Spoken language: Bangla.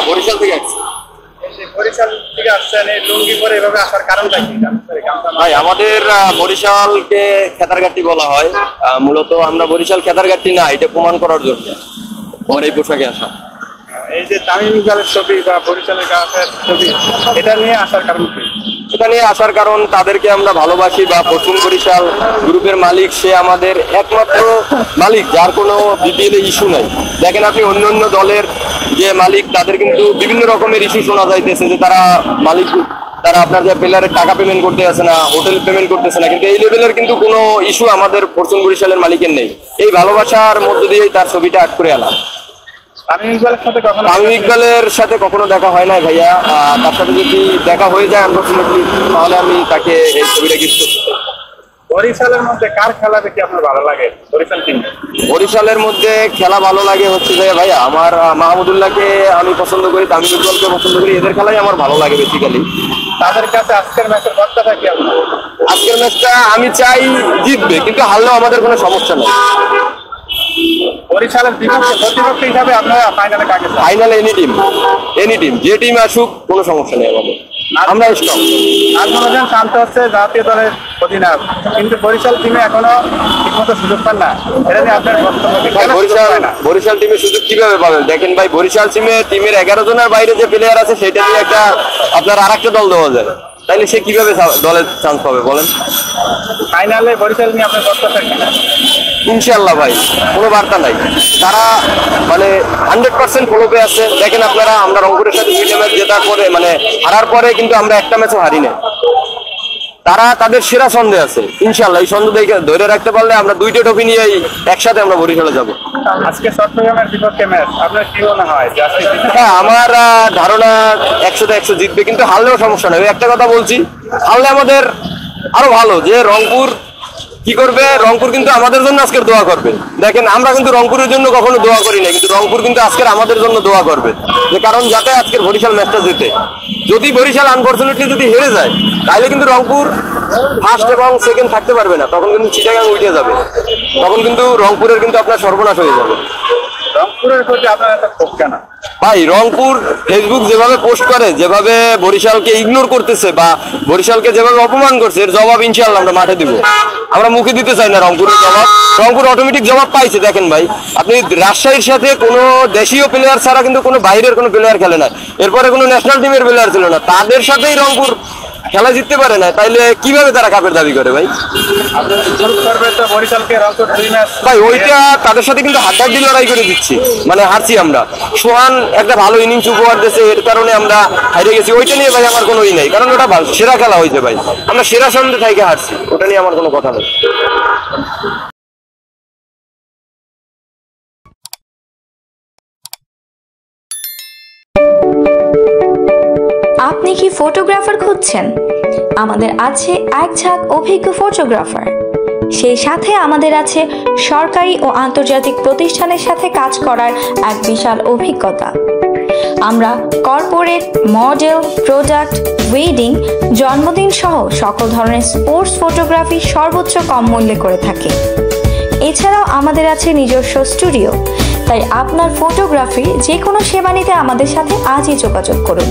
বরিশাল থেকে আসছি। বরিশাল থেকে আসছেন, এই লুঙ্গি পরে এভাবে আসার কারণটা কি? ভাই আমাদের বরিশালকে খেতারঘাটি বলা হয়। মূলত আমরা বরিশাল খেতারঘাটি না, এটা প্রমাণ করার জন্য আমার এই পোশাকে আসা। এই যে তামিম ইকবালের ছবি বা বরিশালের গাছের ছবি, এটা নিয়ে আসার কারণ কি? এটা নিয়ে আসার কারণ তাদেরকে আমরা ভালোবাসি, বা পশ্চিম বরিশাল গ্রুপের মালিক সে আমাদের একমাত্র মালিক, যার কোনো বিপিএল ইস্যু নাই। দেখেন আপনি অন্য অন্য দলের যে মালিক তাদের কিন্তু বিভিন্ন রকমের ইস্যু শোনা যাইতেছে, যে তারা মালিক, তারা আপনার যে প্লেয়ারের টাকা পেমেন্ট করতে আসে না, হোটেল পেমেন্ট করতেছে না, কিন্তু এই লেভেলের কিন্তু কোনো ইস্যু আমাদের পশ্চিম বরিশালের মালিকের নেই। এই ভালোবাসার মধ্য দিয়েই তার ছবিটা আট করে আনা। তামিম ইকবালের সাথে কখনো দেখা হয় না ভাইয়া। তার সাথে যদি দেখা হয়ে যায় আনফরচুনেটলি, তাহলে আমি তাকে এই ছবিটা গিফট করতে চাই। বরিশালের মধ্যে কার খেলা দেখি আপনার ভালো লাগে? বরিশালের মধ্যে খেলা ভালো লাগে হচ্ছে যে ভাইয়া আমার মাহমুদুল্লাহকে আমি পছন্দ করি, তামিম ইকবালকে পছন্দ করি, এদের খেলাই আমার ভালো লাগে বেসিক্যালি। তাদের কাছে আজকের ম্যাচের বার্তাটা কি আপনার? আজকের ম্যাচটা আমি চাই জিতবে, কিন্তু হারলেও আমাদের কোনো সমস্যা নেই। বরিশালের প্রতিপক্ষ হিসাবে আপনারা ফাইনালে কাকে? ফাইনালে এনি টিম যে টিম আসুক কোনো সমস্যা নেই আমাদের, আমরা স্ট্রং। নাজমুল শান্ত হচ্ছে জাতীয় দলের অধিনায়ক, কিন্তু বরিশাল টিমে এখনো ঠিকমতো সুযোগ পান না, এটা নিয়ে আপনার বক্তব্য? বরিশাল টিমে সুযোগ কিভাবে পাবেন? দেখেন ভাই, বরিশাল টিমের 11 জনের বাইরে যে প্লেয়ার আছে সেটা নিয়ে একটা আপনার আর একটা দল দেওয়া যায়, তাইলে সে কিভাবে দলের চান্স পাবে বলেন? ফাইনালে বরিশাল নিয়ে আপনার বক্তব্য? ইনশাল্লাহ ভাই, কোনো বার্তা নাই, তারা মানে 100% ফলোপে আছে। দেখেন আপনারা, আমরা রংপুরের সাথে 2টা ম্যাচ জেতার পরে মানে হারার পরে কিন্তু আমরা একটা ম্যাচও হারি না। তারা তাদের সেরা ছন্দে আছে। ইনশাল্লাহ এই ছন্দ ধরে রাখতে পারলে আমরা 2টা ট্রফি নিয়ে একসাথে আমরা বরিশালে যাব। আজকে চট্টগ্রামের বিপক্ষে ম্যাচ, আপনার কি মনে হয়? হ্যাঁ, আমার ধারণা 100-100 জিতবে, কিন্তু হারলেও সমস্যা নেই। একটা কথা বলছি, হারলে আমাদের আরো ভালো, যে রংপুর কি করবে, রংপুর কিন্তু আমাদের জন্য আজকের দোয়া করবে। দেখেন আমরা কিন্তু রংপুরের জন্য কখনো দোয়া করি না, কিন্তু রংপুর কিন্তু আজকের আমাদের জন্য দোয়া করবে, যে কারণ যাতে আজকের বরিশাল ম্যাচটা জিতে। যদি বরিশাল আনফরচুনেটলি যদি হেরে যায়, তাহলে কিন্তু রংপুর ফার্স্ট এবং সেকেন্ড থাকতে পারবে না, তখন কিন্তু চিটাগাং উঠে যাবে, তখন কিন্তু রংপুরের কিন্তু আপনার সর্বনাশ হয়ে যাবে। রংপুরের প্রতি আপনার একটা ক্ষোভ কেন ভাই? রংপুর ফেসবুক যেভাবে পোস্ট করে, যেভাবে বরিশালকে ইগনোর করতেছে বা বরিশালকে যেভাবে অপমান করছে, এর জবাব ইনশাআল্লাহ আমরা মাঠে দিব। আমরা মুখে দিতে চাই না রংপুরের জবাব, রংপুর অটোমেটিক জবাব পাইছে। দেখেন ভাই, আপনি রাজশাহীর সাথে কোনো দেশীয় প্লেয়ার ছাড়া কিন্তু কোনো বাইরের কোনো প্লেয়ার খেলে না, এরপরে কোনো ন্যাশনাল টিমের প্লেয়ার ছিল না, তাদের সাথেই রংপুর খেলা জিততে পারে না, তাইলে কিভাবে তারা কাপের দাবি করে ভাই? ভাই ওইটা তাদের সাথে কিন্তু হাড্ডাহাড্ডি লড়াই করে দিচ্ছি, মানে হারছি আমরা। সোহান একটা ভালো ইনিংস উপহার দিয়েছে, এর কারণে আমরা হারিয়ে গেছি। ওইটা নিয়ে ভাই আমার কোনো নেই, কারণ ওটা সেরা খেলা হয়েছে ভাই, আমরা সেরা সন্ধ্যে থেকে হারছি, ওটা নিয়ে আমার কোনো কথা নেই। আপনি কি ফটোগ্রাফার খুঁজছেন? আমাদের আছে এক ঝাঁক অভিজ্ঞ ফটোগ্রাফার, সেই সাথে আমাদের আছে সরকারি ও আন্তর্জাতিক প্রতিষ্ঠানের সাথে কাজ করার এক বিশাল অভিজ্ঞতা। আমরা কর্পোরেট, মডেল, প্রোডাক্ট, ওয়েডিং, জন্মদিন সহ সকল ধরনের স্পোর্টস ফটোগ্রাফি সর্বোচ্চ কম মূল্যে করে থাকি। এছাড়াও আমাদের আছে নিজস্ব স্টুডিও, তাই আপনার ফটোগ্রাফির যে কোনো সেবা নিতে আমাদের সাথে আজই যোগাযোগ করুন।